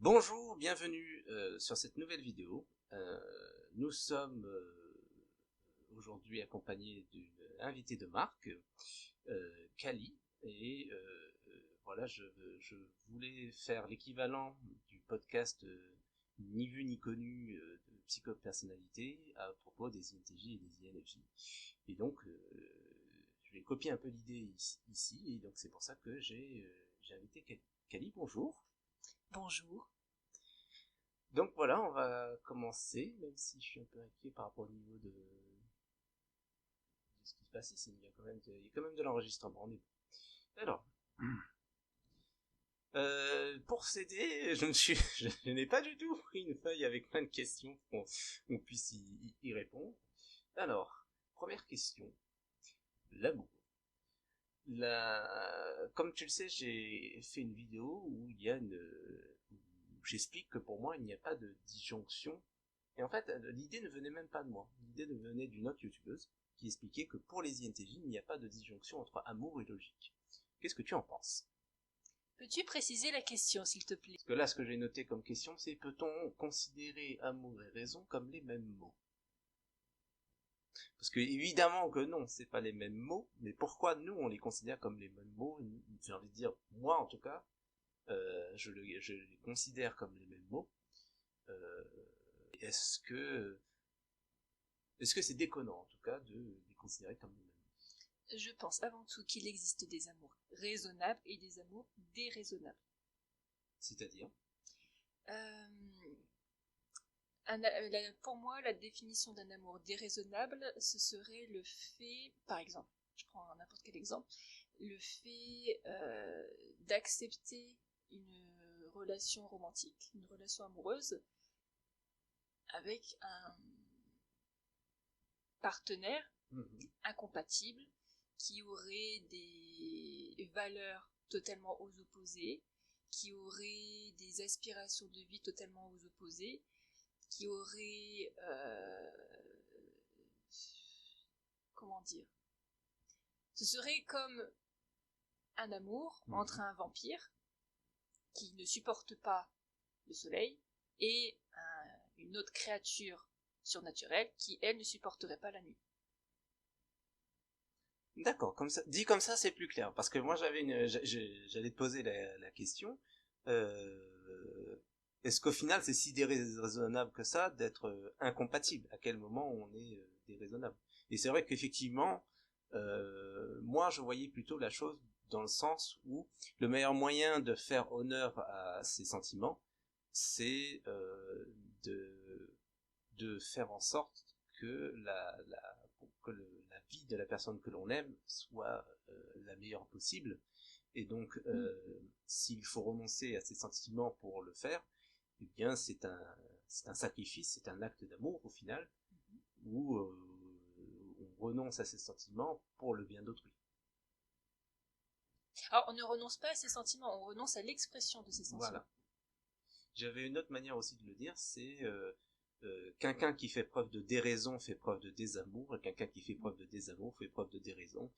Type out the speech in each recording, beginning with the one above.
Bonjour, bienvenue sur cette nouvelle vidéo. Nous sommes aujourd'hui accompagnés d'une invitée de marque, Kali, et voilà, je voulais faire l'équivalent du podcast Ni vu ni connu de psychopersonnalité à propos des INTJ et des INFJ. Et donc, je vais copier un peu l'idée ici, et donc c'est pour ça que j'ai invité Kali. Bonjour. Bonjour. Donc voilà, on va commencer, même si je suis un peu inquiet par rapport au niveau de ce qui se passe ici. Il y a quand même de l'enregistrement. Alors, pour s'aider, je n'ai pas du tout pris une feuille avec plein de questions pour qu'on puisse y répondre. Alors, première question, l'amour. Comme tu le sais, j'ai fait une vidéo où où j'explique que pour moi, il n'y a pas de disjonction. Et en fait, l'idée ne venait même pas de moi. L'idée venait d'une autre youtubeuse qui expliquait que pour les INTJ, il n'y a pas de disjonction entre amour et logique. Qu'est-ce que tu en penses? Peux-tu préciser la question, s'il te plaît? Parce que là, ce que j'ai noté comme question, c'est peut-on considérer amour et raison comme les mêmes mots? Parce que évidemment que non, c'est pas les mêmes mots, mais pourquoi nous on les considère comme les mêmes mots? J'ai envie de dire, moi en tout cas, je les considère comme les mêmes mots. Euh, est-ce que c'est déconnant en tout cas de les considérer comme les mêmes mots? Je pense avant tout qu'il existe des amours raisonnables et des amours déraisonnables. C'est-à-dire? Euh, pour moi, la définition d'un amour déraisonnable, ce serait le fait, par exemple, je prends n'importe quel exemple, le fait d'accepter une relation romantique, une relation amoureuse, avec un partenaire incompatible, qui aurait des valeurs totalement aux opposés, qui aurait des aspirations de vie totalement aux opposés, qui aurait comment dire, ce serait comme un amour entre un vampire qui ne supporte pas le soleil et une autre créature surnaturelle qui, elle, ne supporterait pas la nuit. D'accord, dit comme ça, c'est plus clair. Parce que moi, j'allais te poser la question. Est-ce qu'au final, c'est si déraisonnable que ça d'être incompatible? À quel moment on est déraisonnable? Et c'est vrai qu'effectivement, moi, je voyais plutôt la chose dans le sens où le meilleur moyen de faire honneur à ses sentiments, c'est de faire en sorte que la vie de la personne que l'on aime soit la meilleure possible. Et donc, s'il faut renoncer à ses sentiments pour le faire, eh bien, c'est un sacrifice, c'est un acte d'amour au final, où on renonce à ses sentiments pour le bien d'autrui. Alors, on ne renonce pas à ses sentiments, on renonce à l'expression de ses sentiments. Voilà. J'avais une autre manière aussi de le dire, c'est quelqu'un qui fait preuve de déraison fait preuve de désamour, et quelqu'un qui fait preuve de désamour fait preuve de déraison.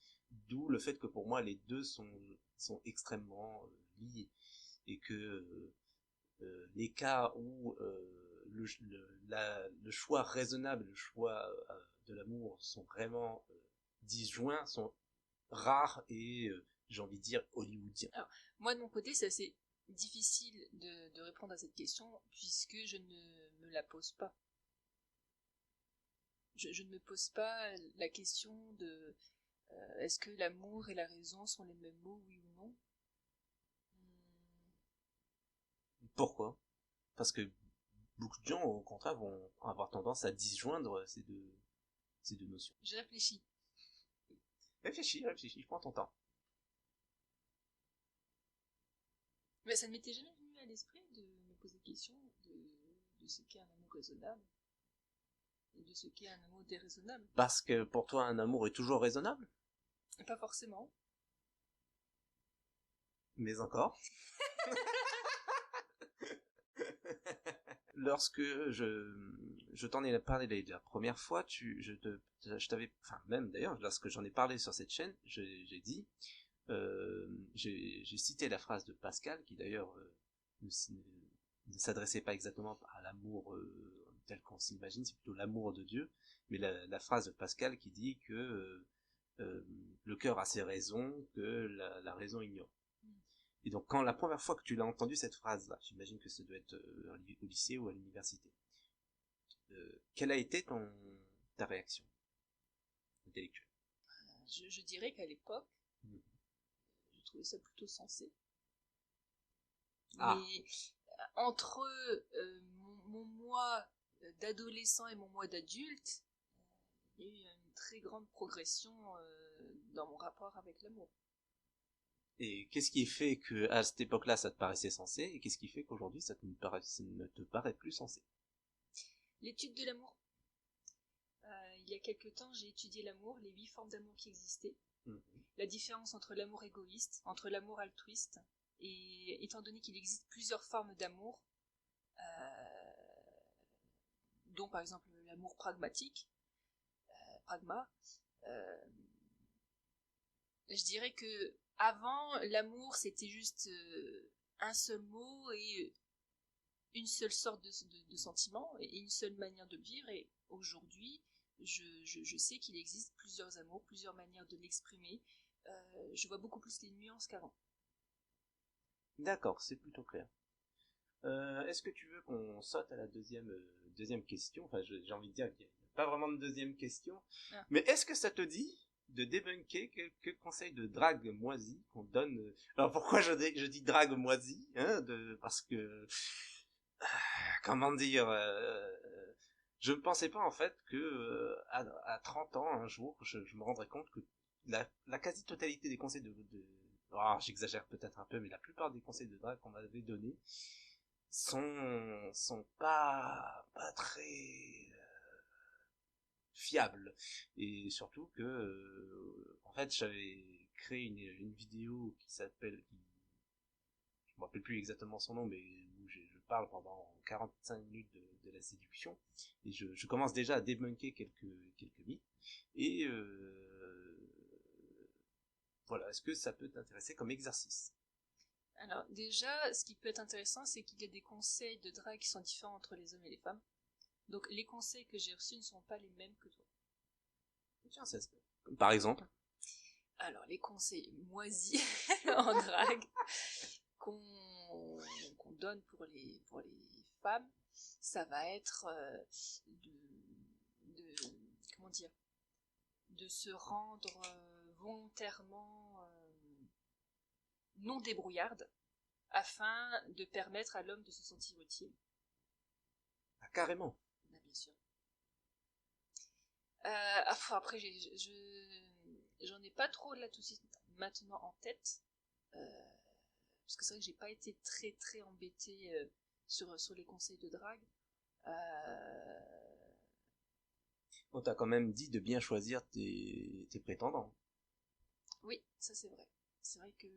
D'où le fait que pour moi les deux sont extrêmement liés, et que les cas où le choix raisonnable, le choix de l'amour sont vraiment disjoints sont rares et j'ai envie de dire hollywoodiens. Alors, moi de mon côté, c'est assez difficile de répondre à cette question puisque je ne me la pose pas. Je ne me pose pas la question de est-ce que l'amour et la raison sont les mêmes mots, oui ou non? Pourquoi? Parce que beaucoup de gens, au contraire, vont avoir tendance à disjoindre ces deux notions. Je réfléchis. Réfléchis, prends ton temps. Mais ça ne m'était jamais venu à l'esprit de me poser la question de ce qu'est un amour raisonnable et de ce qu'est un amour déraisonnable. Parce que pour toi, un amour est toujours raisonnable? Pas forcément. Mais encore. Lorsque je t'en ai parlé la première fois, je t'avais, enfin même d'ailleurs, lorsque j'en ai parlé sur cette chaîne, j'ai dit, j'ai cité la phrase de Pascal, qui d'ailleurs ne s'adressait pas exactement à l'amour tel qu'on s'imagine, c'est plutôt l'amour de Dieu, mais la phrase de Pascal qui dit que le cœur a ses raisons, que la raison ignore. Et donc, quand la première fois que tu l'as entendu cette phrase-là, j'imagine que ça doit être au lycée ou à l'université, quelle a été ta réaction intellectuelle? Je dirais qu'à l'époque, je trouvais ça plutôt sensé. Ah. Mais entre mon moi d'adolescent et mon moi d'adulte, il y a eu une très grande progression dans mon rapport avec l'amour. Et qu'est-ce qui fait que à cette époque-là, ça te paraissait sensé, et qu'est-ce qui fait qu'aujourd'hui, ça ne te paraît plus sensé? L'étude de l'amour. Il y a quelque temps, j'ai étudié l'amour, les 8 formes d'amour qui existaient, la différence entre l'amour égoïste, entre l'amour altruiste, et étant donné qu'il existe plusieurs formes d'amour, dont par exemple l'amour pragmatique, pragma, je dirais que avant l'amour c'était juste un seul mot et une seule sorte de sentiment et une seule manière de le vivre, et aujourd'hui je sais qu'il existe plusieurs amours, plusieurs manières de l'exprimer. Je vois beaucoup plus les nuances qu'avant. D'accord, c'est plutôt clair. Est-ce que tu veux qu'on saute à la deuxième question? Enfin, j'ai envie de dire qu'il n'y a pas vraiment de deuxième question. Ah. Mais est-ce que ça te dit de débunker quelques conseils de drague moisi qu'on donne? Alors pourquoi je dis drague moisi, hein, parce que comment dire, je ne pensais pas en fait que à 30 ans un jour je me rendrais compte que la quasi-totalité des conseils oh, j'exagère peut-être un peu, mais la plupart des conseils de drague qu'on m'avait donnés sont pas très fiables, et surtout que en fait j'avais créé une vidéo qui s'appelle, je me rappelle plus exactement son nom, mais où je parle pendant 45 minutes de la séduction, et je commence déjà à débunker quelques mythes, et voilà, est-ce que ça peut t'intéresser comme exercice? Alors déjà, ce qui peut être intéressant, c'est qu'il y a des conseils de drague qui sont différents entre les hommes et les femmes. Donc les conseils que j'ai reçus ne sont pas les mêmes que toi. Tiens, par exemple? Alors les conseils moisis en drague qu'on donne pour les femmes, ça va être comment dire, de se rendre volontairement non débrouillarde afin de permettre à l'homme de se sentir utile. Ah, carrément. Ah, bien sûr. Après, j'en ai pas trop là tout de suite maintenant en tête, parce que c'est vrai que j'ai pas été très très embêtée sur les conseils de drague. On t'a quand même dit de bien choisir tes prétendants. Oui, ça c'est vrai. C'est vrai que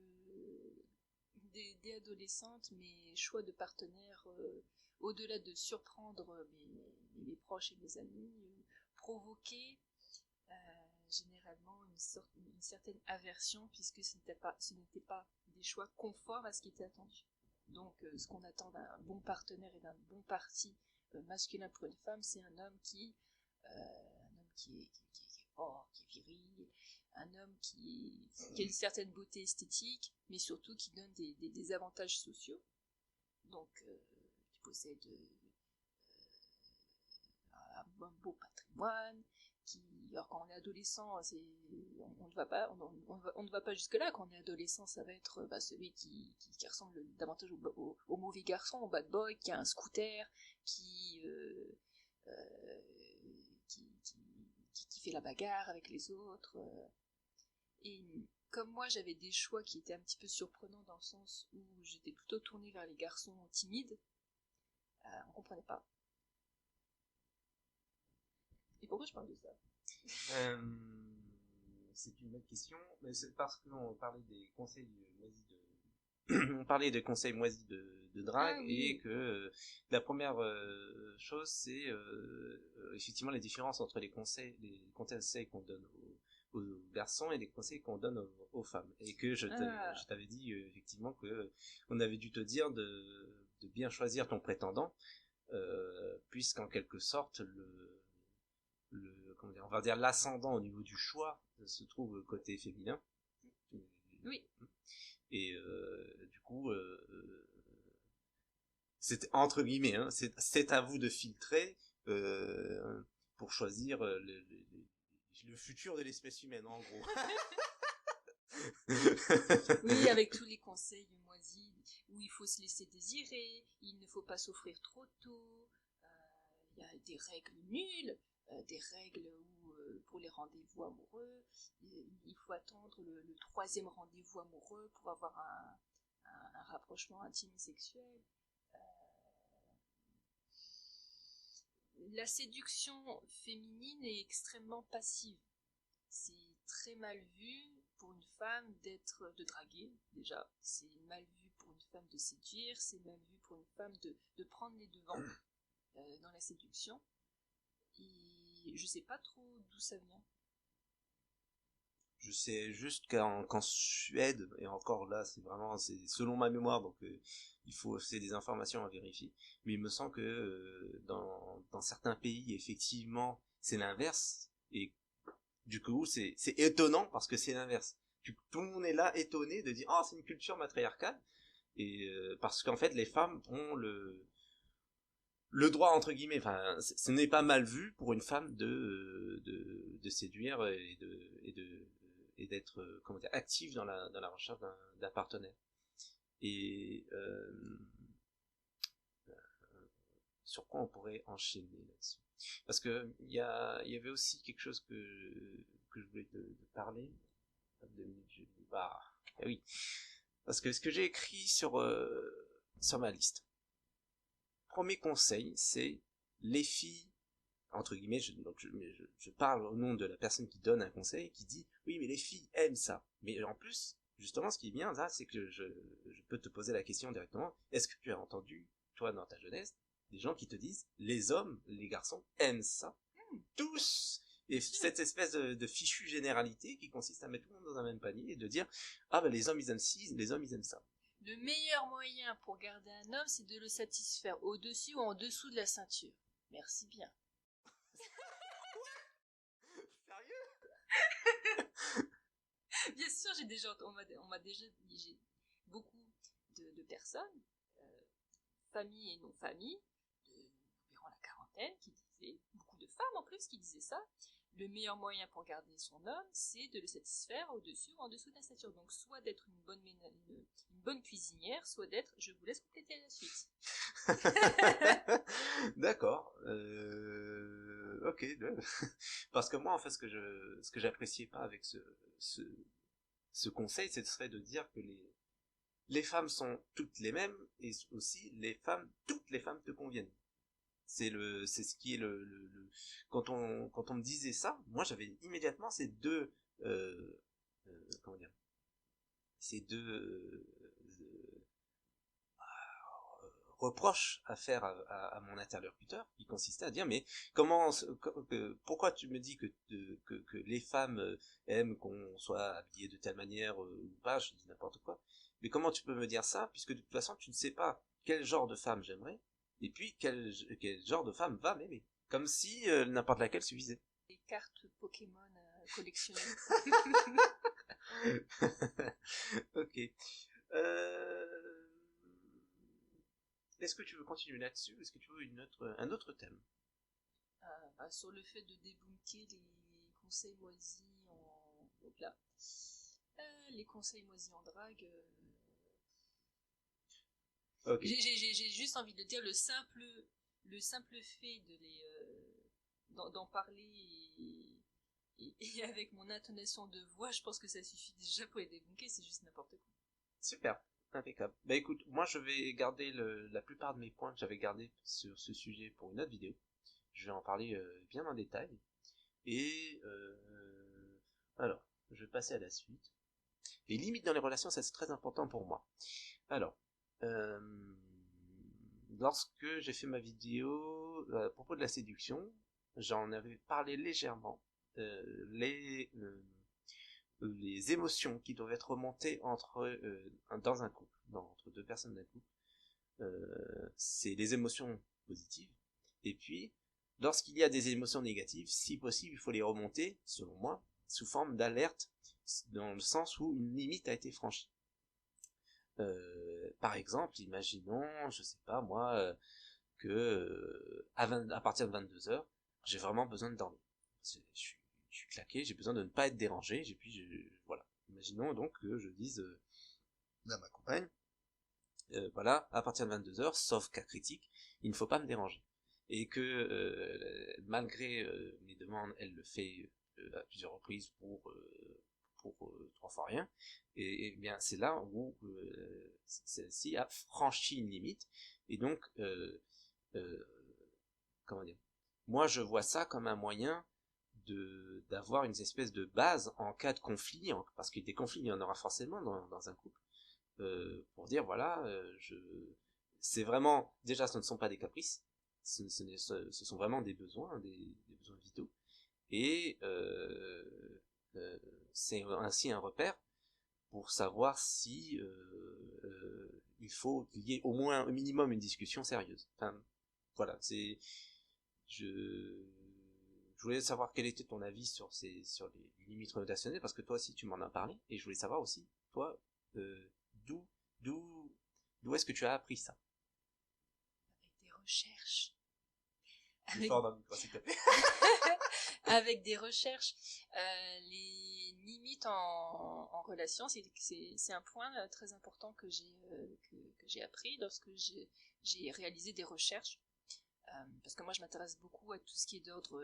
dès adolescente, mes choix de partenaires, au-delà de surprendre mes proches et mes amis, provoquaient généralement une certaine aversion, puisque ce n'était pas des choix conformes à ce qui était attendu. Donc ce qu'on attend d'un bon partenaire et d'un bon parti masculin pour une femme, c'est un homme qui est fort, qui est viril, un homme qui a une certaine beauté esthétique, mais surtout qui donne des avantages sociaux, donc qui possède un beau patrimoine, alors quand on est adolescent, on ne va pas jusque là. Quand on est adolescent, ça va être celui qui ressemble davantage au mauvais garçon, au bad boy, qui a un scooter, qui fait la bagarre avec les autres. Et comme moi, j'avais des choix qui étaient un petit peu surprenants, dans le sens où j'étais plutôt tournée vers les garçons timides, on comprenait pas. Et pourquoi je parle de ça? C'est une bonne question, mais c'est parce qu'on parlait des conseils moisis on parlait des conseils moisis de drague, oui. Et que la première chose, c'est effectivement les différences entre les conseils qu'on donne aux garçons et les conseils qu'on donne aux femmes, et que je t'avais dit effectivement que on avait dû te dire de bien choisir ton prétendant, puisqu'en quelque sorte comment dire, on va dire l'ascendant au niveau du choix se trouve côté féminin. Oui. Et du coup, c'est entre guillemets, hein, c'est à vous de filtrer pour choisir le futur de l'espèce humaine, en gros. Oui, avec tous les conseils de Moisy, où il faut se laisser désirer, il ne faut pas s'offrir trop tôt, il y a des règles nulles, des règles pour les rendez-vous amoureux, il faut attendre le troisième rendez-vous amoureux pour avoir un rapprochement intime sexuel. La séduction féminine est extrêmement passive. C'est très mal vu pour une femme de draguer, déjà. C'est mal vu pour une femme de séduire, c'est mal vu pour une femme de prendre les devants dans la séduction. Et je sais pas trop d'où ça vient. Je sais juste qu'en Suède, et encore là, c'est selon ma mémoire, donc c'est des informations à vérifier. Mais il me semble que dans certains pays, effectivement, c'est l'inverse. Et du coup, c'est étonnant parce que c'est l'inverse. Tout le monde est là étonné de dire, oh, c'est une culture matriarcale. Et parce qu'en fait, les femmes ont le droit, entre guillemets, enfin, ce n'est pas mal vu pour une femme de séduire et d'être, comment dire, active dans la recherche d'un partenaire. Et sur quoi on pourrait enchaîner là-dessus? Parce que il y avait aussi quelque chose que je voulais te parler. 2 minutes, eh oui. Parce que ce que j'ai écrit sur ma liste. Premier conseil, c'est les filles, entre guillemets, je parle au nom de la personne qui donne un conseil, qui dit, oui, mais les filles aiment ça. Mais en plus, justement, ce qui est bien, là, c'est que je peux te poser la question directement, est-ce que tu as entendu, toi, dans ta jeunesse, des gens qui te disent, les hommes, les garçons aiment ça, tous, et cette espèce de fichue généralité qui consiste à mettre tout le monde dans un même panier et de dire, ah ben les hommes ils aiment ci, les hommes ils aiment ça. Le meilleur moyen pour garder un homme, c'est de le satisfaire au-dessus ou en dessous de la ceinture. Merci bien. Sérieux? Bien sûr, on m'a déjà dit, j'ai beaucoup de personnes, famille et non famille, environ la quarantaine, qui disaient, beaucoup de femmes en plus qui disaient ça, le meilleur moyen pour garder son homme, c'est de le satisfaire au-dessus ou en dessous de la ceinture. Donc soit d'être une bonne cuisinière, soit d'être, je vous laisse compléter la suite. D'accord. Ok. Parce que moi, en fait, ce que j'appréciais pas avec ce conseil, ce serait de dire que les femmes sont toutes les mêmes et aussi toutes les femmes te conviennent. C'est ce qui est quand on me disait ça, moi j'avais immédiatement comment dire, ces deux reproches à faire à mon interlocuteur, qui consistait à dire, mais pourquoi tu me dis que les femmes aiment qu'on soit habillé de telle manière ou pas, je dis n'importe quoi, mais comment tu peux me dire ça, puisque de toute façon tu ne sais pas quel genre de femme j'aimerais, et puis quel genre de femme va m'aimer, comme si n'importe laquelle suffisait. Les cartes Pokémon collectionnées. Ok. Est-ce que tu veux continuer là-dessus ou est-ce que tu veux un autre thème? Sur le fait de débunker les conseils moisis en... Donc là, les conseils moisis en drague... Okay. J'ai juste envie de dire le simple fait d'en parler et avec mon intonation de voix, je pense que ça suffit déjà pour les débunker, c'est juste n'importe quoi. Super, impeccable. Bah écoute, moi je vais garder la plupart de mes points que j'avais gardés sur ce sujet pour une autre vidéo. Je vais en parler bien en détail. Et alors, je vais passer à la suite. Les limites dans les relations, ça c'est très important pour moi. Alors, lorsque j'ai fait ma vidéo à propos de la séduction, j'en avais parlé légèrement. Les émotions qui doivent être remontées dans un couple, entre deux personnes d'un couple, c'est les émotions positives. Et puis, lorsqu'il y a des émotions négatives, si possible, il faut les remonter, selon moi, sous forme d'alerte, dans le sens où une limite a été franchie. Par exemple, imaginons, je sais pas moi, que à partir de 22h, j'ai vraiment besoin de dormir. Je suis claqué, j'ai besoin de ne pas être dérangé, et puis voilà. Imaginons donc que je dise à ma compagne, voilà, à partir de 22h, sauf cas critique, il ne faut pas me déranger. Et que malgré mes demandes, elle le fait à plusieurs reprises pour 3 fois rien, et bien c'est là où celle-ci a franchi une limite, et donc comment dire, moi je vois ça comme un moyen d'avoir une espèce de base en cas de conflit, parce que des conflits il y en aura forcément dans un couple, pour dire voilà, c'est vraiment, déjà ce ne sont pas des caprices, ce sont vraiment des besoins, des besoins vitaux, et c'est ainsi un repère pour savoir si il faut qu'il y ait au moins, au minimum, une discussion sérieuse. Enfin, voilà, je voulais savoir quel était ton avis sur les limites relationnelles, parce que toi aussi tu m'en as parlé, et je voulais savoir aussi, toi, d'où, d'où, d'où est-ce que tu as appris ça? Avec des recherches. Plus fort dans le micro, s'il te plaît. Avec des recherches. Les limites en relation, c'est un point très important que j'ai appris lorsque j'ai réalisé des recherches. Parce que moi je m'intéresse beaucoup à tout ce qui est d'ordre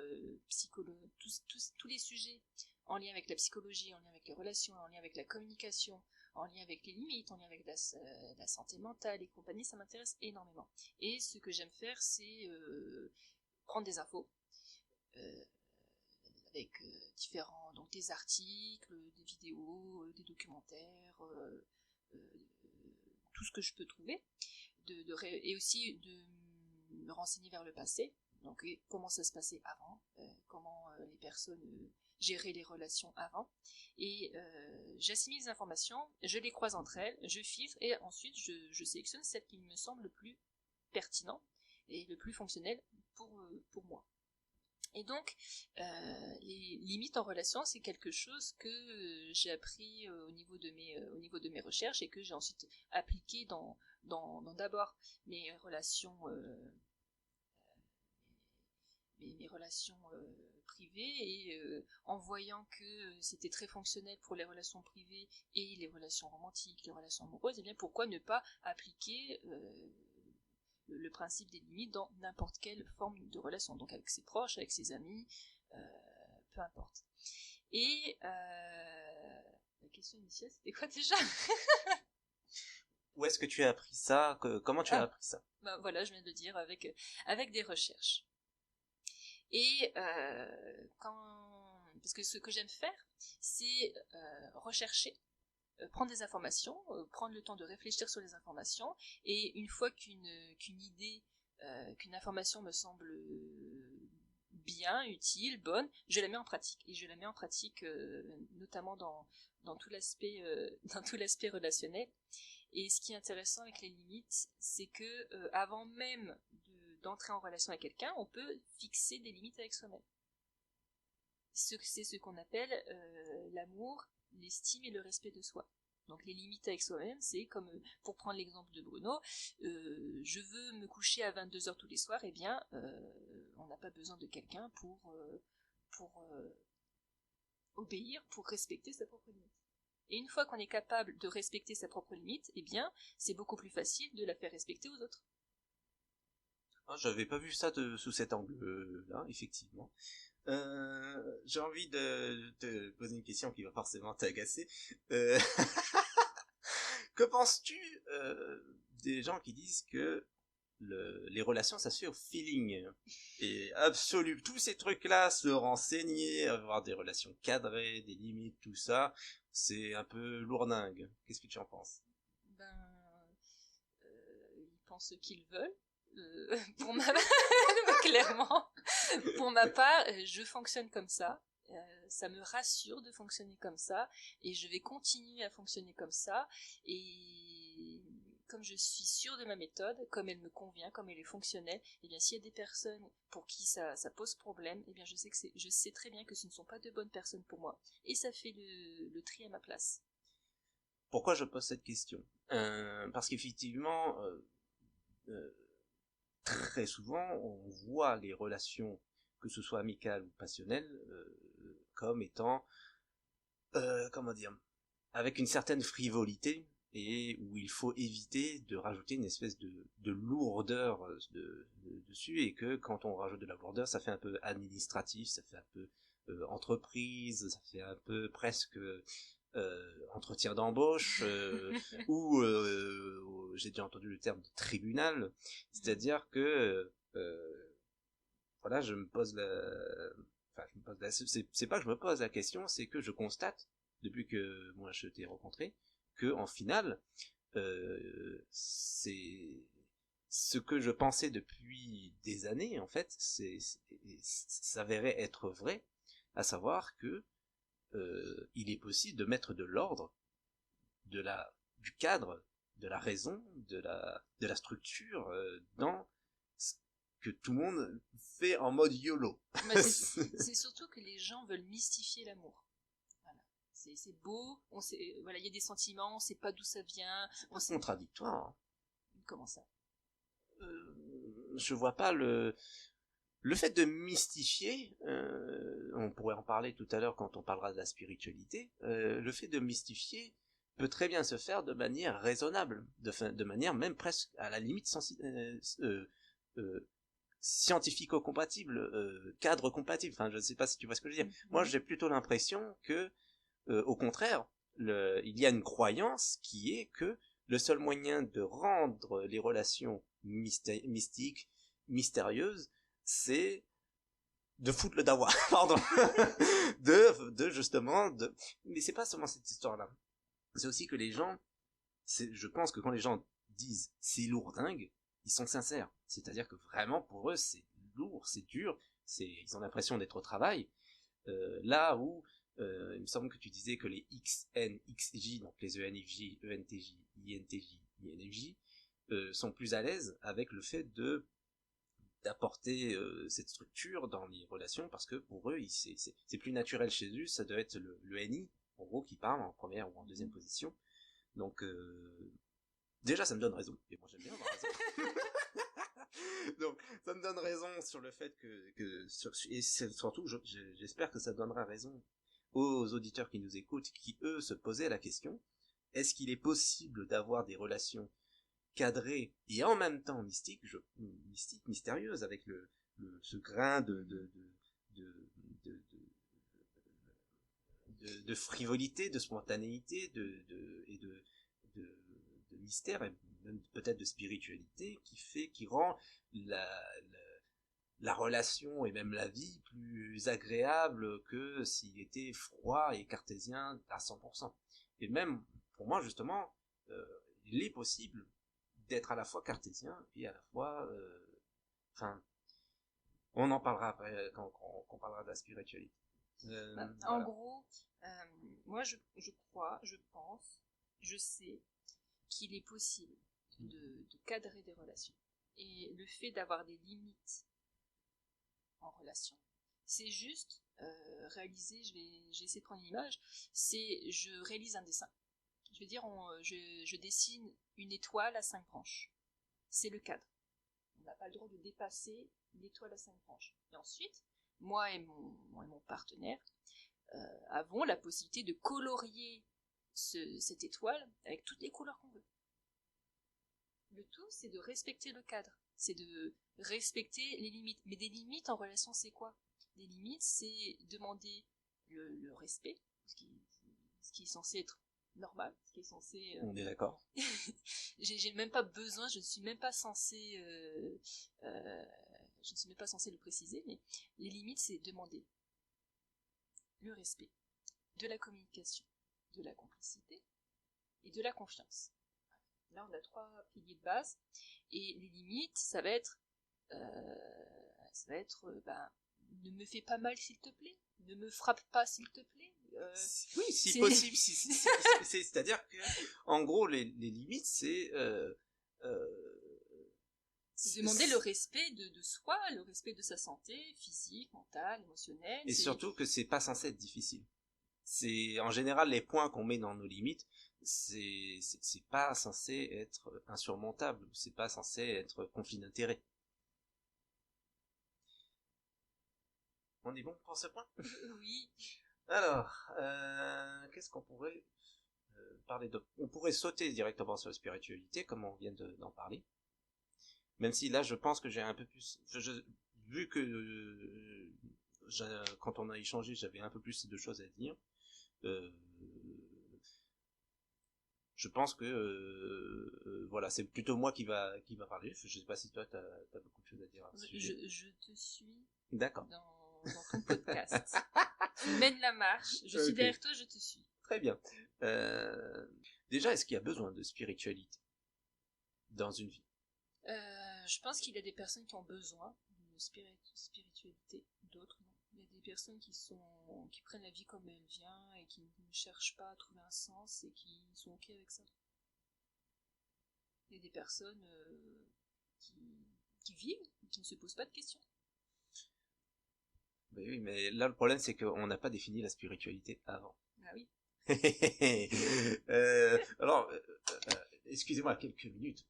psychologique, tous les sujets en lien avec la psychologie, en lien avec les relations, en lien avec la communication, en lien avec les limites, en lien avec la santé mentale et compagnie, ça m'intéresse énormément. Et ce que j'aime faire, c'est prendre des infos avec différents, donc des articles, des vidéos, des documentaires, tout ce que je peux trouver, et aussi de me renseigner vers le passé, donc comment ça se passait avant, comment les personnes géraient les relations avant, et j'assimile les informations, je les croise entre elles, je filtre, et ensuite je sélectionne celle qui me semble le plus pertinent et le plus fonctionnel pour moi. Et donc, les limites en relation, c'est quelque chose que j'ai appris au niveau de mes recherches, et que j'ai ensuite appliqué dans d'abord mes relations mes relations privées, et en voyant que c'était très fonctionnel pour les relations privées et les relations romantiques, les relations amoureuses, et bien pourquoi ne pas appliquer le principe des limites dans n'importe quelle forme de relation, donc avec ses proches, avec ses amis, peu importe. Et la question initiale, c'était quoi déjà? Où est-ce que tu as appris ça? Comment tu as appris ça? Ben voilà, je viens de le dire, avec des recherches. Et parce que ce que j'aime faire, c'est rechercher, prendre des informations, prendre le temps de réfléchir sur les informations, et une fois qu'une idée, qu'une information me semble bien, utile, bonne, je la mets en pratique. Et je la mets en pratique notamment dans tout l'aspect relationnel. Et ce qui est intéressant avec les limites, c'est que avant même d'entrer en relation avec quelqu'un, on peut fixer des limites avec soi-même. C'est ce qu'on appelle l'amour, l'estime et le respect de soi. Donc les limites avec soi-même, c'est comme, pour prendre l'exemple de Bruno, je veux me coucher à 22h tous les soirs, et bien on n'a pas besoin de quelqu'un pour obéir, pour respecter sa propre limite. Et une fois qu'on est capable de respecter sa propre limite, eh bien c'est beaucoup plus facile de la faire respecter aux autres. Ah, j'avais pas vu ça sous cet angle-là, effectivement. J'ai envie de te poser une question qui va forcément t'agacer. Que penses-tu des gens qui disent que les relations, ça se fait au feeling? Et absolument, tous ces trucs-là, se renseigner, avoir des relations cadrées, des limites, tout ça, c'est un peu lourdingue. Qu'est-ce que tu en penses? Ils pensent ce qu'ils veulent. Pour ma clairement, pour ma part, je fonctionne comme ça. Ça me rassure de fonctionner comme ça, et je vais continuer à fonctionner comme ça. Et comme je suis sûre de ma méthode, comme elle me convient, comme elle est fonctionnelle, et bien s'il y a des personnes pour qui ça pose problème, et bien je sais très bien que ce ne sont pas de bonnes personnes pour moi, et ça fait le tri à ma place. Pourquoi je pose cette question? Parce qu'effectivement, très souvent, on voit les relations, que ce soit amicales ou passionnelles, comme étant, comment dire, avec une certaine frivolité, et où il faut éviter de rajouter une espèce de lourdeur dessus, et que quand on rajoute de la lourdeur, ça fait un peu administratif, ça fait un peu entreprise, ça fait un peu presque entretien d'embauche, ou j'ai déjà entendu le terme de tribunal, c'est-à-dire que voilà, je me pose c'est pas que je me pose la question, c'est que je constate depuis que moi je t'ai rencontré que en finale c'est ce que je pensais depuis des années, en fait, s'avérait être vrai, à savoir que il est possible de mettre de l'ordre, du cadre, de la raison, de la structure dans ce que tout le monde fait en mode YOLO. C'est surtout que les gens veulent mystifier l'amour. Voilà. C'est beau, voilà, il y a des sentiments, on sait pas d'où ça vient. C'est contradictoire. Hein. Comment ça? Je vois pas le fait de mystifier, on pourrait en parler tout à l'heure quand on parlera de la spiritualité, le fait de mystifier peut très bien se faire de manière raisonnable, de manière même presque à la limite scientifico-compatible, cadre compatible, enfin je ne sais pas si tu vois ce que je veux dire. Moi j'ai plutôt l'impression que, au contraire, il y a une croyance qui est que le seul moyen de rendre les relations mystiques, mystérieuses, c'est de foutre le dawa, pardon, justement, mais c'est pas seulement cette histoire-là. C'est aussi que les gens, je pense que quand les gens disent c'est lourdingue, ils sont sincères. C'est-à-dire que vraiment pour eux c'est lourd, c'est dur, ils ont l'impression d'être au travail. Là où il me semble que tu disais que les XN, XJ, donc les ENFJ, ENTJ, INTJ, INFJ, sont plus à l'aise avec le fait d'apporter cette structure dans les relations, parce que pour eux c'est plus naturel chez eux, ça doit être le NI en gros qui parle en première ou en deuxième position, donc déjà ça me donne raison, et moi j'aime bien avoir raison. Donc ça me donne raison sur le fait et surtout j'espère que ça donnera raison aux auditeurs qui nous écoutent, qui eux se posaient la question: est-ce qu'il est possible d'avoir des relations cadrée et en même temps mystérieuse, avec ce grain de frivolité, de spontanéité, et de mystère, et même peut-être de spiritualité, qui rend la relation et même la vie plus agréable que s'il était froid et cartésien à 100%. Et même, pour moi, justement, il est possible d'être à la fois cartésien et à la fois on en parlera après quand on parlera de la spiritualité. En voilà. gros, moi je crois, je pense, je sais qu'il est possible de cadrer des relations. Et le fait d'avoir des limites en relation, c'est juste réaliser, j'ai essayé de prendre une image, je réalise un dessin. Je veux dire, je dessine une étoile à 5 branches. C'est le cadre. On n'a pas le droit de dépasser l'étoile à 5 branches. Et ensuite, moi et mon partenaire avons la possibilité de colorier cette étoile avec toutes les couleurs qu'on veut. Le tout, c'est de respecter le cadre. C'est de respecter les limites. Mais des limites en relation, c'est quoi? Des limites, c'est demander le respect, ce qui est censé être normal, ce qui est censé... On est d'accord. j'ai même pas besoin, je ne suis même pas censée je ne suis même pas censée le préciser, mais les limites, c'est demander le respect, de la communication, de la complicité et de la confiance. Là, on a 3 piliers de base, et les limites, ça va être ne me fais pas mal s'il te plaît, ne me frappe pas s'il te plaît, Oui, si c'est- possible, c'est-à-dire que, en gros, les limites, c'est demander le respect de soi, le respect de sa santé physique, mentale, émotionnelle. et surtout que c'est pas censé être difficile. C'est en général les points qu'on met dans nos limites, c'est pas censé être insurmontable, c'est pas censé être conflit d'intérêt. On est bon pour ce point? Oui. Alors, qu'est-ce qu'on pourrait parler d'autre? On pourrait sauter directement sur la spiritualité, comme on vient d'en parler. Même si là, je pense que j'ai un peu plus... vu que quand on a échangé, j'avais un peu plus de choses à dire. Je pense que voilà, c'est plutôt moi qui va parler. Je sais pas si toi, t'as beaucoup de choses à dire à ce sujet. Je te suis D'accord. dans ton podcast. Tu mènes la marche. Je suis derrière toi, je te suis. Très bien. Déjà, est-ce qu'il y a besoin de spiritualité dans une vie? Je pense qu'il y a des personnes qui ont besoin d'une spiritualité, d'autres non. Il y a des personnes qui prennent la vie comme elle vient et qui ne cherchent pas à trouver un sens et qui sont ok avec ça. Il y a des personnes qui vivent et qui ne se posent pas de questions. Ben oui, mais là le problème c'est qu'on n'a pas défini la spiritualité avant. Ah oui. Alors, excusez-moi quelques minutes.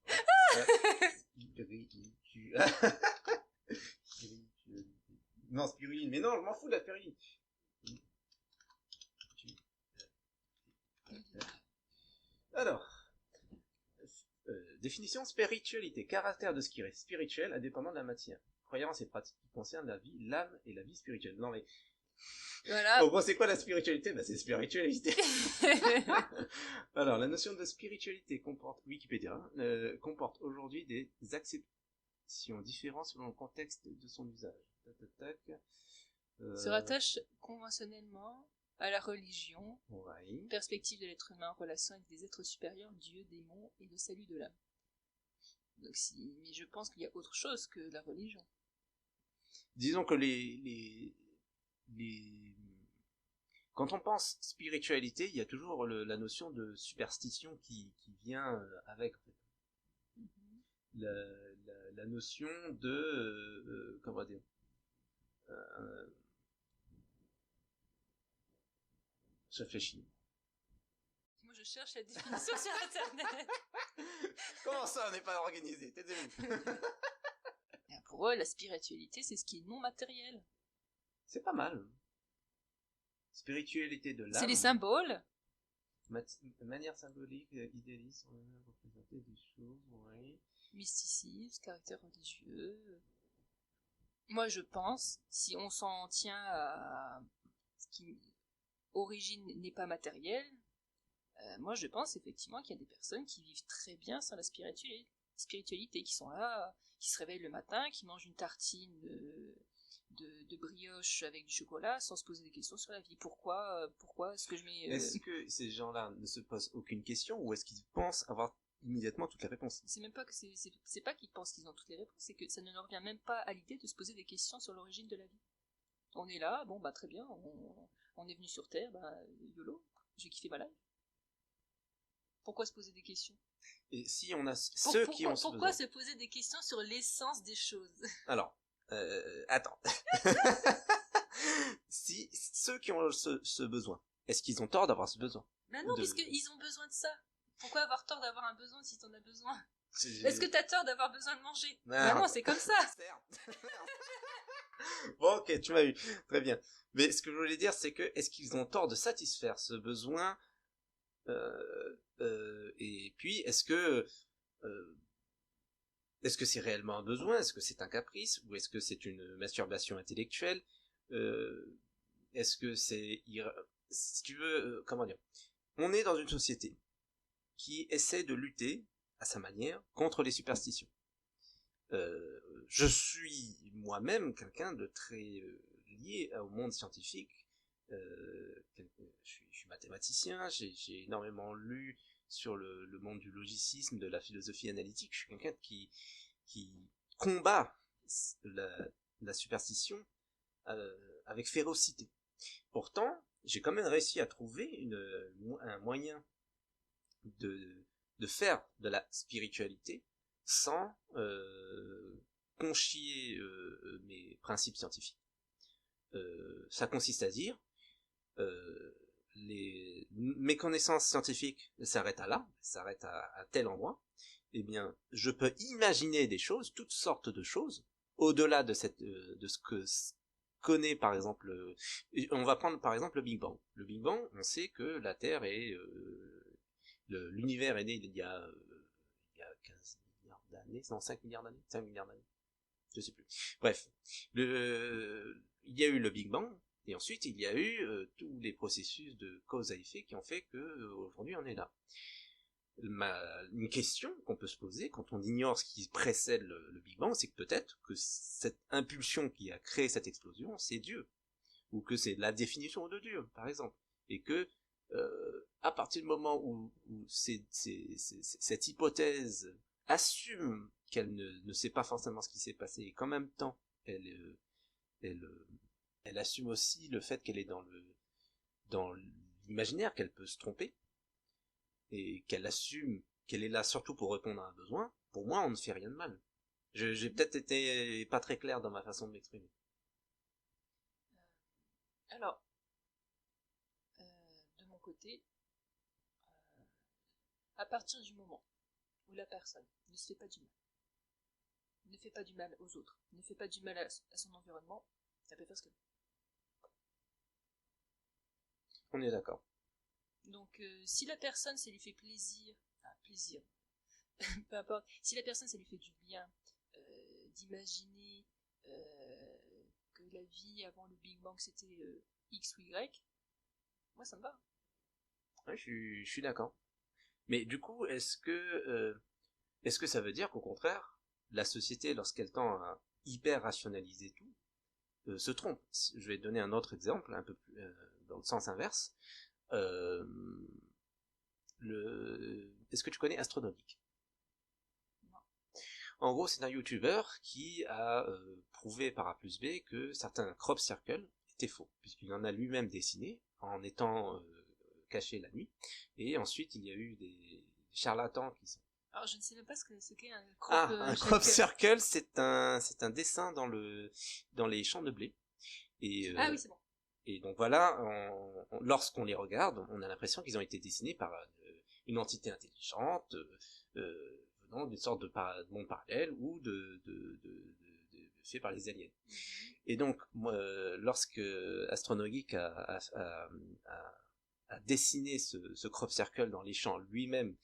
Non, spiruline, mais non, je m'en fous de la spiruline. Alors, définition spiritualité, caractère de ce qui est spirituel indépendant de la matière. Croyance et pratique qui concernent la vie, l'âme et la vie spirituelle. Non mais... Voilà. En gros, c'est quoi la spiritualité? Bah, c'est spiritualité. Alors, la notion de spiritualité comporte, Wikipédia, comporte aujourd'hui des acceptions différentes selon le contexte de son usage. Se rattache conventionnellement à la religion, ouais. Perspective de l'être humain en relation avec des êtres supérieurs, Dieu, démons et le salut de l'âme. Donc mais je pense qu'il y a autre chose que la religion. Disons que quand on pense spiritualité, il y a toujours la notion de superstition qui vient avec. La notion de comment dire, je réfléchis. Moi je cherche la définition sur internet. Comment ça on n'est pas organisé? T'es Pour eux la spiritualité c'est ce qui est non matériel. C'est pas mal. Spiritualité de l'âme. C'est les symboles. Manière symbolique, idéaliste, représenter des choses, oui. Mysticisme, caractère religieux. Moi je pense, si on s'en tient à ce qui origine n'est pas matérielle, moi je pense effectivement qu'il y a des personnes qui vivent très bien sans la spiritualité, qui sont là, qui se réveillent le matin, qui mangent une tartine de brioche avec du chocolat sans se poser des questions sur la vie. Pourquoi est-ce que je mets... Est-ce que ces gens-là ne se posent aucune question ou est-ce qu'ils pensent avoir immédiatement toutes les réponses? C'est même pas que c'est pas qu'ils pensent qu'ils ont toutes les réponses, c'est que ça ne leur vient même pas à l'idée de se poser des questions sur l'origine de la vie. On est là, bon bah très bien, on est venu sur Terre, bah YOLO, j'ai kiffé ma life. Pourquoi se poser des questions? Et si on a ceux qui ont pourquoi se poser des questions sur l'essence des choses? Alors, attends. Si ceux qui ont ce besoin, est-ce qu'ils ont tort d'avoir ce besoin? Ben non, puisqu'ils ont besoin de ça. Pourquoi avoir tort d'avoir un besoin si t'en as besoin? Est-ce que t'as tort d'avoir besoin de manger? Ben non, c'est comme ça. Bon, ok, tu m'as eu. Très bien. Mais ce que je voulais dire, c'est que est-ce qu'ils ont tort de satisfaire ce besoin et puis est-ce que c'est réellement un besoin? Est-ce que c'est un caprice? Ou est-ce que c'est une masturbation intellectuelle? Est-ce que c'est... Si tu veux... comment dire? On est dans une société qui essaie de lutter, à sa manière, contre les superstitions. Je suis moi-même quelqu'un de très lié au monde scientifique. Je suis mathématicien, j'ai énormément lu sur le monde du logicisme, de la philosophie analytique. Je suis quelqu'un qui combat la superstition avec férocité. Pourtant, j'ai quand même réussi à trouver un moyen de faire de la spiritualité sans conchier mes principes scientifiques. Ça consiste à dire, mes connaissances scientifiques s'arrêtent s'arrêtent à tel endroit, eh bien, je peux imaginer des choses, toutes sortes de choses, au-delà de ce que connaît par exemple, on va prendre par exemple le Big Bang. Le Big Bang, on sait que la Terre est, l'univers est né il y a 15 milliards d'années, non 5 milliards d'années, 5 milliards d'années, je sais plus. Bref, il y a eu le Big Bang, et ensuite il y a eu tous les processus de cause à effet qui ont fait que aujourd'hui on est là. Une question qu'on peut se poser quand on ignore ce qui précède le Big Bang, c'est que peut-être que cette impulsion qui a créé cette explosion, c'est Dieu, ou que c'est la définition de Dieu, par exemple, et que à partir du moment où cette hypothèse assume qu'elle ne sait pas forcément ce qui s'est passé, et qu'en même temps elle, elle assume aussi le fait qu'elle est dans l'imaginaire, qu'elle peut se tromper, et qu'elle assume qu'elle est là surtout pour répondre à un besoin, pour moi on ne fait rien de mal. J'ai peut-être été pas très clair dans ma façon de m'exprimer. Alors, de mon côté, à partir du moment où la personne ne se fait pas du mal, ne fait pas du mal aux autres, ne fait pas du mal à son environnement, ça peut faire ce qu'elle veut. On est d'accord. Donc, si la personne, ça lui fait plaisir, peu importe, si la personne, ça lui fait du bien d'imaginer que la vie avant le Big Bang, c'était X ou Y, moi, ça me va. Ouais, je suis d'accord. Mais du coup, est-ce que ça veut dire qu'au contraire, la société, lorsqu'elle tend à hyper rationaliser tout, se trompe? Je vais donner un autre exemple, un peu plus dans le sens inverse. Euh, Est-ce que tu connais Astronomique? Non. En gros, c'est un YouTuber qui a prouvé par A plus B que certains crop circles étaient faux, puisqu'il en a lui-même dessiné en étant caché la nuit. Et ensuite, il y a eu des charlatans qui sont... Alors, je ne sais même pas ce qu'est un crop un crop circle, c'est un dessin dans les champs de blé. Et, ah oui, c'est bon. et donc voilà, lorsqu'on les regarde, on a l'impression qu'ils ont été dessinés par une entité intelligente, venant d'une sorte de monde parallèle ou fait par les aliens. Et donc, moi, lorsque Astronogeek a dessiné ce crop circle dans les champs lui-même,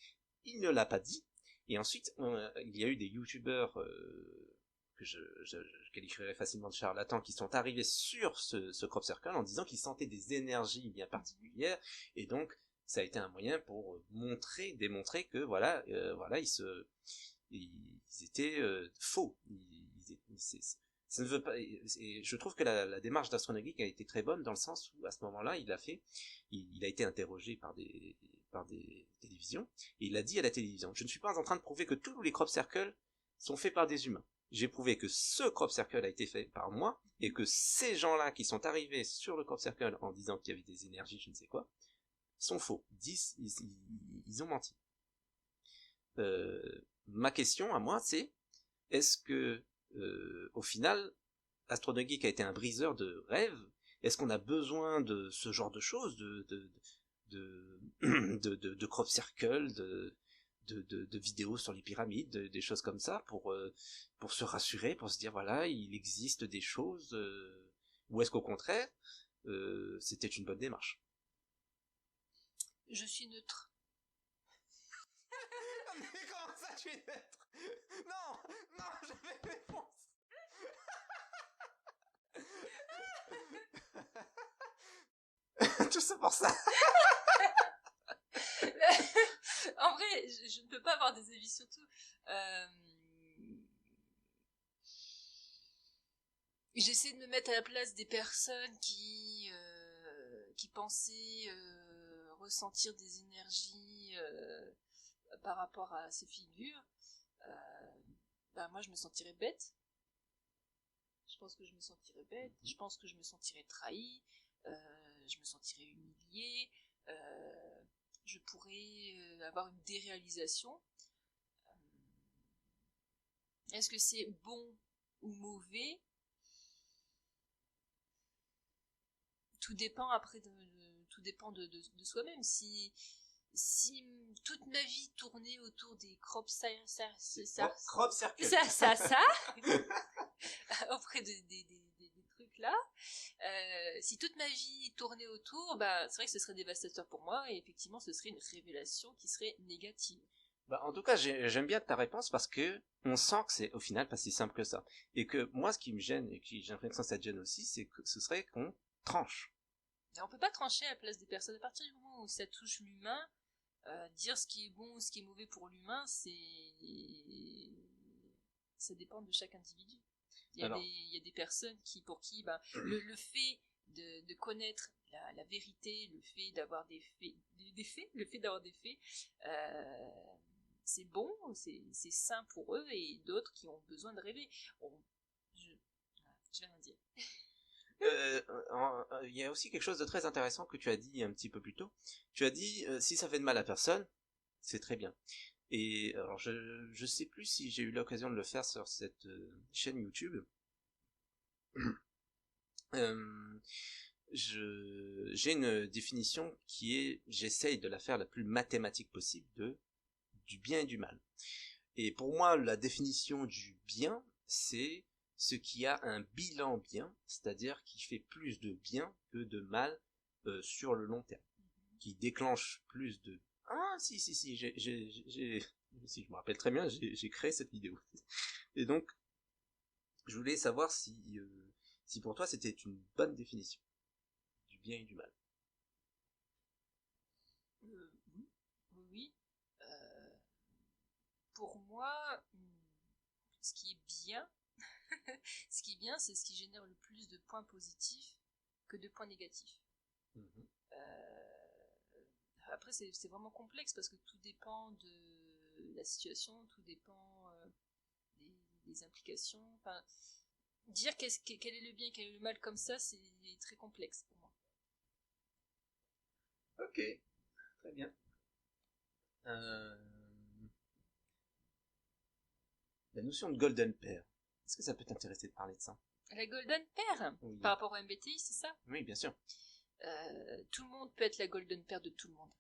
il ne l'a pas dit. Et ensuite, il y a eu des youtubeurs que je qualifierais facilement de charlatans qui sont arrivés sur ce crop circle en disant qu'ils sentaient des énergies bien particulières, et donc ça a été un moyen pour démontrer que voilà, ils étaient faux. Ça ne veut pas. Et je trouve que la démarche d'Astronogeek a été très bonne dans le sens où à ce moment-là, il a été interrogé par des télévisions, et il a dit à la télévision: je ne suis pas en train de prouver que tous les crop circles sont faits par des humains. J'ai prouvé que ce crop circle a été fait par moi, et que ces gens-là qui sont arrivés sur le crop circle en disant qu'il y avait des énergies, je ne sais quoi, sont faux. Ils ont menti. Ma question à moi, c'est: est-ce que, au final, Astronogeek a été un briseur de rêves? Est-ce qu'on a besoin de ce genre de choses, de crop circle, de vidéos sur les pyramides, des choses comme ça, pour se rassurer, pour se dire voilà, il existe des choses, ou est-ce qu'au contraire, c'était une bonne démarche? Je suis neutre. Mais comment ça, tu es neutre? Non, j'avais une réponse. Tout ça pour ça. En vrai, je ne peux pas avoir des avis sur tout. J'essaie de me mettre à la place des personnes qui pensaient ressentir des énergies par rapport à ces figures. Moi, je me sentirais bête. Je pense que je me sentirais bête. Je pense que je me sentirais trahie. je me sentirais humiliée, je pourrais avoir une déréalisation. Est-ce que c'est bon ou mauvais? Tout dépend après tout dépend de soi-même. Si toute ma vie tournait autour des crop circles, ça auprès des trucs là, si toute ma vie tournait autour, bah c'est vrai que ce serait dévastateur pour moi et effectivement ce serait une révélation qui serait négative. Bah, en tout cas, j'aime bien ta réponse parce que on sent que c'est au final pas si simple que ça. Et que moi, ce qui me gêne, et qui j'ai l'impression que ça te gêne aussi, c'est que ce serait qu'on tranche. Et on peut pas trancher à la place des personnes. À partir du moment où ça touche l'humain, dire ce qui est bon ou ce qui est mauvais pour l'humain, ça dépend de chaque individu. Il y a des personnes pour qui le fait de connaître la vérité, le fait d'avoir des faits, le fait d'avoir des faits, c'est bon, c'est sain pour eux, et d'autres qui ont besoin de rêver. Je vais rien dire. Il y a aussi quelque chose de très intéressant que tu as dit un petit peu plus tôt. Tu as dit si ça fait de mal à personne, c'est très bien. Et alors je sais plus si j'ai eu l'occasion de le faire sur cette chaîne YouTube. J'ai une définition qui est, j'essaye de la faire la plus mathématique possible du bien et du mal. Et pour moi, la définition du bien, c'est ce qui a un bilan bien, c'est-à-dire qui fait plus de bien que de mal sur le long terme, qui déclenche plus de... Ah si, si je me rappelle très bien, j'ai créé cette vidéo. Et donc, je voulais savoir si pour toi c'était une bonne définition du bien et du mal. Oui. Pour moi, ce qui est bien, c'est ce qui génère le plus de points positifs que de points négatifs. Après, c'est vraiment complexe parce que tout dépend de la situation, tout dépend des implications. Enfin, dire quel est le bien, quel est le mal comme ça, c'est très complexe pour moi. Ok, très bien. La notion de golden pair, est-ce que ça peut t'intéresser de parler de ça? La golden pair, oui. Par rapport au MBTI, c'est ça? Oui, bien sûr. Tout le monde peut être la golden pair de tout le monde.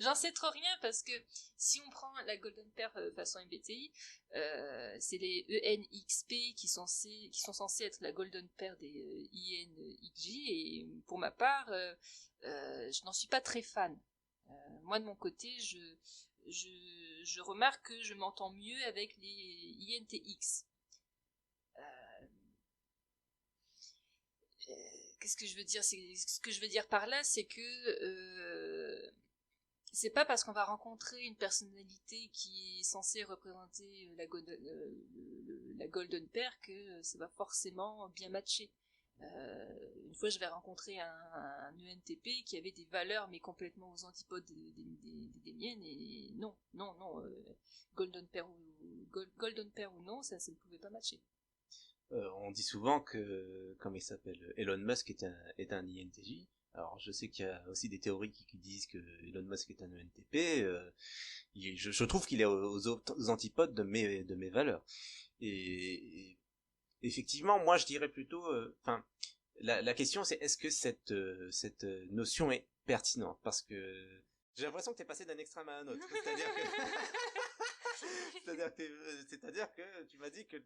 J'en sais trop rien parce que si on prend la golden pair façon MBTI, c'est les ENXP qui sont censés être la golden pair des INXJ, et pour ma part, je n'en suis pas très fan. Moi de mon côté, je remarque que je m'entends mieux avec les INTX. Qu'est-ce que je veux dire? Ce que je veux dire par là, c'est que c'est pas parce qu'on va rencontrer une personnalité qui est censée représenter la golden pair que ça va forcément bien matcher. Une fois, je vais rencontrer un ENTP qui avait des valeurs mais complètement aux antipodes des miennes, et non, golden pair ou non, ça ne pouvait pas matcher. On dit souvent que, comme il s'appelle, Elon Musk est un INTJ. Alors je sais qu'il y a aussi des théories qui disent que Elon Musk est un ENTP. Je trouve qu'il est aux antipodes de mes valeurs. Et effectivement, moi je dirais plutôt, la question c'est est-ce que cette notion est pertinente, parce que j'ai l'impression que t'es passé d'un extrême à un autre. C'est-à-dire que tu m'as dit que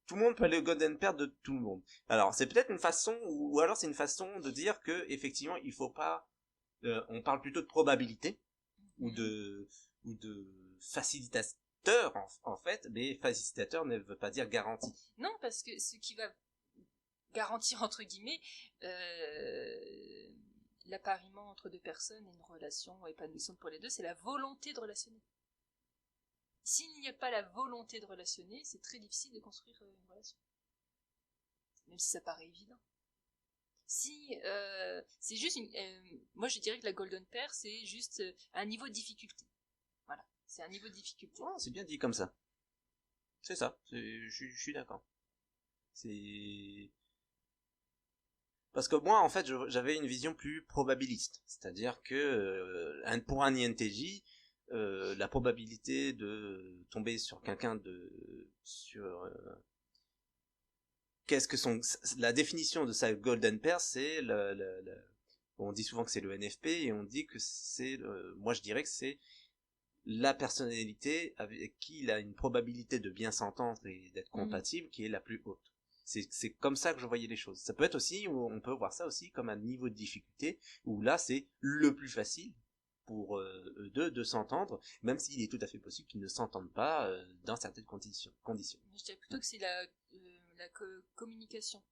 tout le monde peut aller au golden pair de tout le monde. Alors c'est peut-être une façon, ou alors c'est une façon de dire que effectivement il faut pas, on parle plutôt de probabilité ou de facilitateur en fait, mais facilitateur ne veut pas dire garantie. Non, parce que ce qui va garantir entre guillemets l'appariement entre deux personnes et une relation épanouissante pour les deux, c'est la volonté de relationner. S'il n'y a pas la volonté de relationner, c'est très difficile de construire une relation. Même si ça paraît évident. Si c'est juste moi je dirais que la golden pair c'est juste un niveau de difficulté. Voilà, c'est un niveau de difficulté. Oh, c'est bien dit comme ça. C'est ça, je suis d'accord. C'est parce que moi, en fait, j'avais une vision plus probabiliste, c'est-à-dire que pour un INTJ, la probabilité de tomber sur quelqu'un qu'est-ce que la définition de sa golden pair, c'est on dit souvent que c'est le NFP et on dit que moi je dirais que c'est la personnalité avec qui il a une probabilité de bien s'entendre et d'être compatible qui est la plus haute. C'est comme ça que je voyais les choses. Ça peut être aussi, on peut voir ça aussi comme un niveau de difficulté, où là c'est le plus facile pour eux deux de s'entendre, même s'il est tout à fait possible qu'ils ne s'entendent pas dans certaines conditions. Je dirais plutôt que c'est la communication.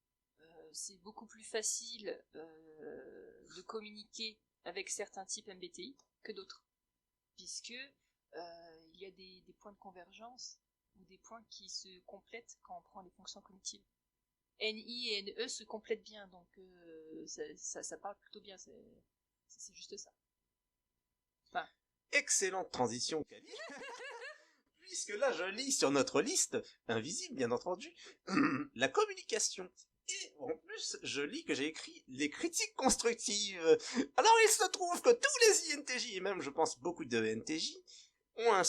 C'est beaucoup plus facile de communiquer avec certains types MBTI que d'autres, puisque il y a des points de convergence ou des points qui se complètent quand on prend les fonctions cognitives. NI et NE se complètent bien, donc ça parle plutôt bien, c'est juste ça. Enfin. Excellente transition, Kali. Puisque là, je lis sur notre liste, invisible bien entendu, la communication. Et en plus, je lis que j'ai écrit les critiques constructives. Alors, il se trouve que tous les INTJ, et même je pense beaucoup de NTJ, ont un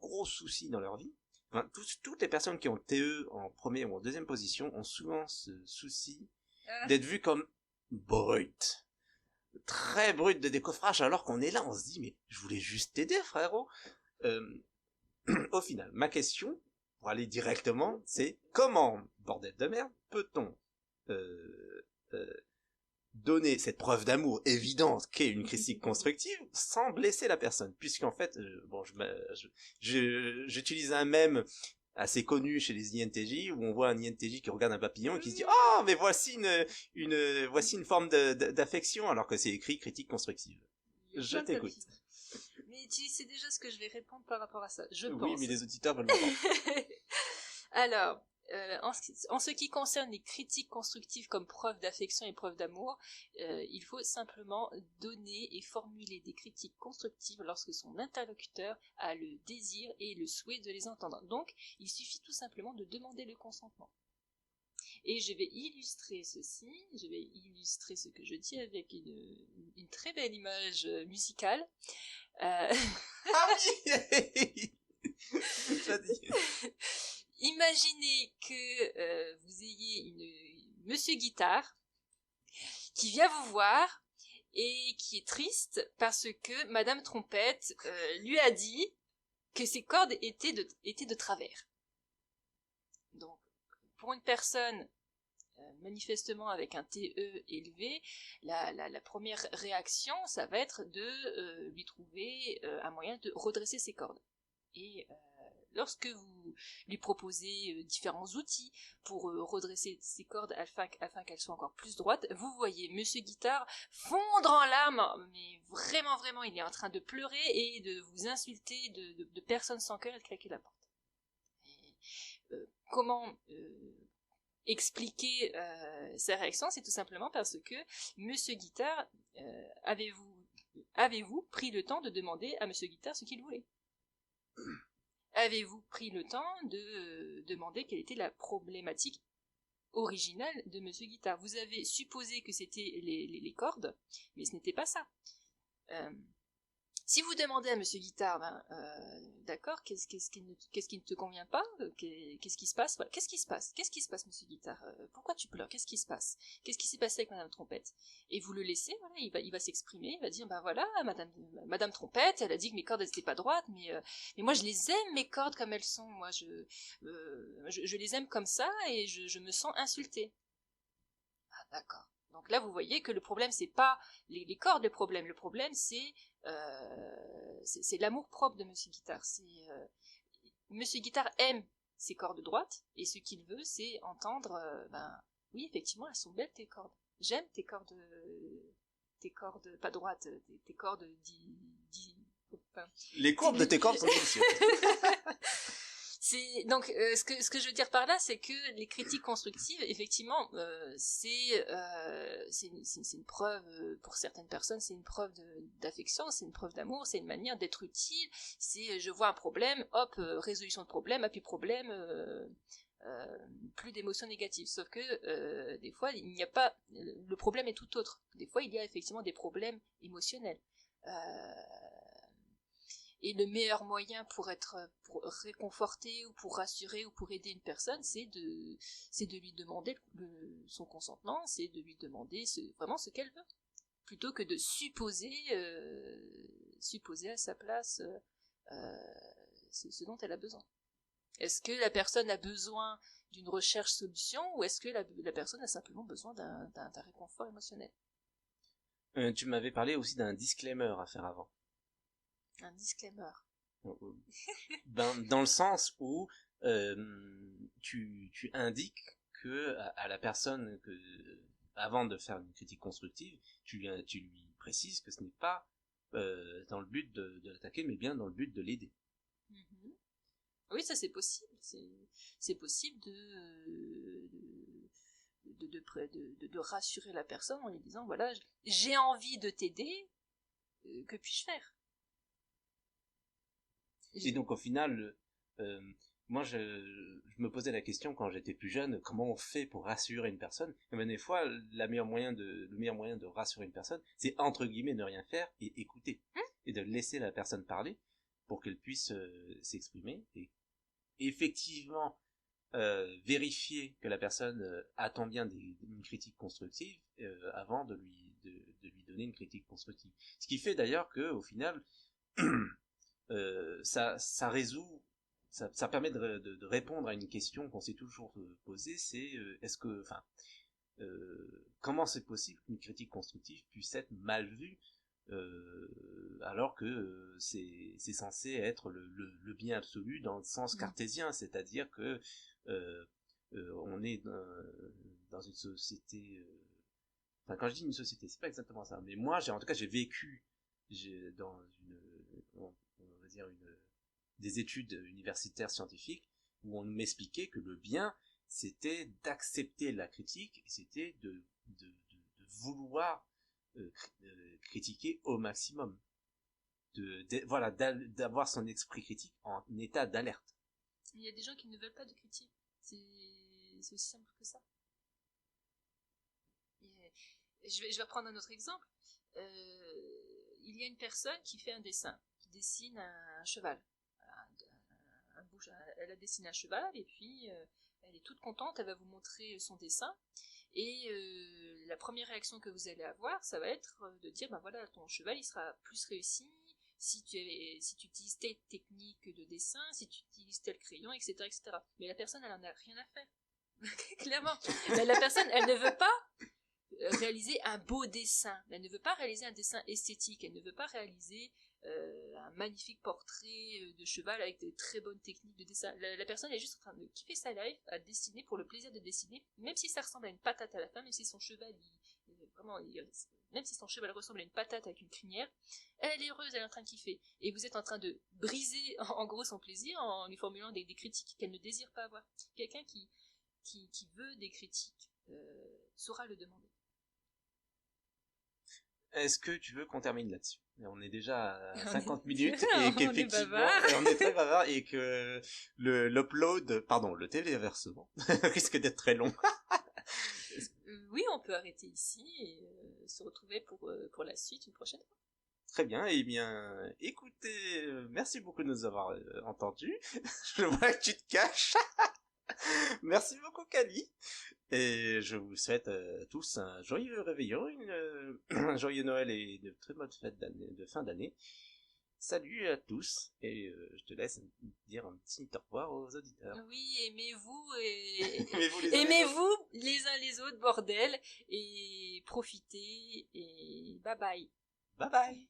gros souci dans leur vie. Enfin, toutes les personnes qui ont TE en première ou en deuxième position ont souvent ce souci d'être vues comme brutes. Très brutes de décoffrage, alors qu'on est là, on se dit, mais je voulais juste t'aider, frérot. Au final, ma question, pour aller directement, c'est comment, bordel de merde, peut-on donner cette preuve d'amour évidente qu'est une critique constructive sans blesser la personne, puisqu'en fait, j'utilise un mème assez connu chez les INTJ où on voit un INTJ qui regarde un papillon et qui se dit « Oh, mais voici une forme d'affection » alors que c'est écrit critique constructive. Je t'écoute. Mais tu sais déjà ce que je vais répondre par rapport à ça, je pense. Oui, mais les auditeurs veulent m'entendre. Alors, en ce qui concerne les critiques constructives comme preuve d'affection et preuve d'amour, il faut simplement donner et formuler des critiques constructives lorsque son interlocuteur a le désir et le souhait de les entendre. Donc, il suffit tout simplement de demander le consentement. Et je vais illustrer ceci, je vais illustrer ce que je dis avec une très belle image musicale. Ah oui. Imaginez que vous ayez Monsieur Guitare qui vient vous voir et qui est triste parce que Madame Trompette lui a dit que ses cordes étaient de travers. Donc, pour une personne manifestement avec un TE élevé, la première réaction, ça va être de lui trouver un moyen de redresser ses cordes. Et lorsque vous lui proposez différents outils pour redresser ses cordes afin qu'elles soient encore plus droites, vous voyez Monsieur Guitare fondre en larmes, mais vraiment, il est en train de pleurer et de vous insulter de personnes sans cœur et de claquer la porte. Et, comment expliquer sa réaction? C'est tout simplement parce que Monsieur Guitare, avez-vous pris le temps de demander à Monsieur Guitare ce qu'il voulait? Avez-vous pris le temps de demander quelle était la problématique originale de Monsieur Guitare? Vous avez supposé que c'était les cordes, mais ce n'était pas ça. Si vous demandez à Monsieur Guitare, d'accord, qu'est-ce qui ne te convient pas, qu'est-ce qui se passe, voilà, qu'est-ce qui se passe, Monsieur Guitare, pourquoi tu pleures, qu'est-ce qui se passe, qu'est-ce qui s'est passé avec Madame Trompette? Et vous le laissez, voilà, il va s'exprimer, il va dire, voilà, Madame Trompette, elle a dit que mes cordes n'étaient pas droites, mais moi je les aime, mes cordes comme elles sont, moi je les aime comme ça et je me sens insultée. Ah d'accord. Donc là, vous voyez que le problème, c'est pas les cordes, le problème, c'est l'amour-propre de Monsieur Guitare. Monsieur Guitare aime ses cordes droites, et ce qu'il veut, c'est entendre, oui, effectivement, elles sont belles, tes cordes. J'aime tes cordes pas droites, tes cordes les courbes de tes cordes sont délicieuses. ce que je veux dire par là, c'est que les critiques constructives, effectivement, c'est une preuve pour certaines personnes, c'est une preuve d'affection, c'est une preuve d'amour, c'est une manière d'être utile. C'est je vois un problème, hop, résolution de problème, appui problème. Plus d'émotions négatives, sauf que des fois il n'y a pas, le problème est tout autre. Des fois il y a effectivement des problèmes émotionnels. Et le meilleur moyen pour réconforter ou pour rassurer ou pour aider une personne, c'est de lui demander son consentement, c'est de lui demander vraiment ce qu'elle veut, plutôt que de supposer à sa place ce dont elle a besoin. Est-ce que la personne a besoin d'une recherche solution ou est-ce que la personne a simplement besoin d'un réconfort émotionnel? Tu m'avais parlé aussi d'un disclaimer à faire avant. Un disclaimer. Dans le sens où tu indiques que à la personne que avant de faire une critique constructive, tu lui précises que ce n'est pas dans le but de l'attaquer, mais bien dans le but de l'aider. Mm-hmm. Oui, ça c'est possible. C'est possible de rassurer la personne en lui disant voilà, j'ai envie de t'aider, que puis-je faire? Et donc au final, moi je me posais la question quand j'étais plus jeune, comment on fait pour rassurer une personne? Et ben des fois, le meilleur moyen de rassurer une personne, c'est entre guillemets ne rien faire et écouter, et de laisser la personne parler pour qu'elle puisse s'exprimer et effectivement vérifier que la personne attend bien une critique constructive avant de lui donner une critique constructive. Ce qui fait d'ailleurs que au final ça résout, ça permet de répondre à une question qu'on s'est toujours posée, c'est est-ce que, enfin, comment c'est possible qu'une critique constructive puisse être mal vue alors que c'est censé être le bien absolu dans le sens cartésien, c'est-à-dire que on est dans une société. Enfin, quand je dis une société, c'est pas exactement ça, mais moi, en tout cas, j'ai vécu dans on va dire des études universitaires scientifiques où on m'expliquait que le bien, c'était d'accepter la critique, et c'était de vouloir critiquer au maximum, voilà, d'avoir son esprit critique en état d'alerte. Il y a des gens qui ne veulent pas de critique, c'est aussi simple que ça. Je vais prendre un autre exemple. Il y a une personne qui fait un dessin, qui dessine un cheval. Elle a dessiné un cheval et puis elle est toute contente, elle va vous montrer son dessin et la première réaction que vous allez avoir, ça va être de dire ben voilà, ton cheval il sera plus réussi si tu utilises telle technique de dessin, si tu utilises tel crayon, etc., etc. Mais la personne elle en a rien à faire. Clairement, la personne elle ne veut pas réaliser un beau dessin, elle ne veut pas réaliser un dessin esthétique, elle ne veut pas réaliser un magnifique portrait de cheval avec de très bonnes techniques de dessin. La personne est juste en train de kiffer sa life à dessiner pour le plaisir de dessiner, même si ça ressemble à une patate à la fin, même si son cheval même si son cheval ressemble à une patate avec une crinière, elle est heureuse, elle est en train de kiffer. Et vous êtes en train de briser en gros son plaisir en lui formulant des critiques qu'elle ne désire pas avoir. Quelqu'un qui veut des critiques saura le demander. Est-ce que tu veux qu'on termine là-dessus? On est déjà à 50 minutes et qu'effectivement, on est très bavard et que le téléversement risque d'être très long. Oui, on peut arrêter ici et se retrouver pour la suite une prochaine fois. Très bien, eh bien, écoutez, merci beaucoup de nous avoir entendus. Je vois que tu te caches. Merci beaucoup, Kali. Et je vous souhaite tous un joyeux réveillon, un joyeux Noël et de très bonnes fêtes de fin d'année. Salut à tous et je te laisse dire un petit au revoir aux auditeurs. Oui, aimez-vous et aimez-vous les uns les autres, bordel, et profitez et bye bye. Bye bye.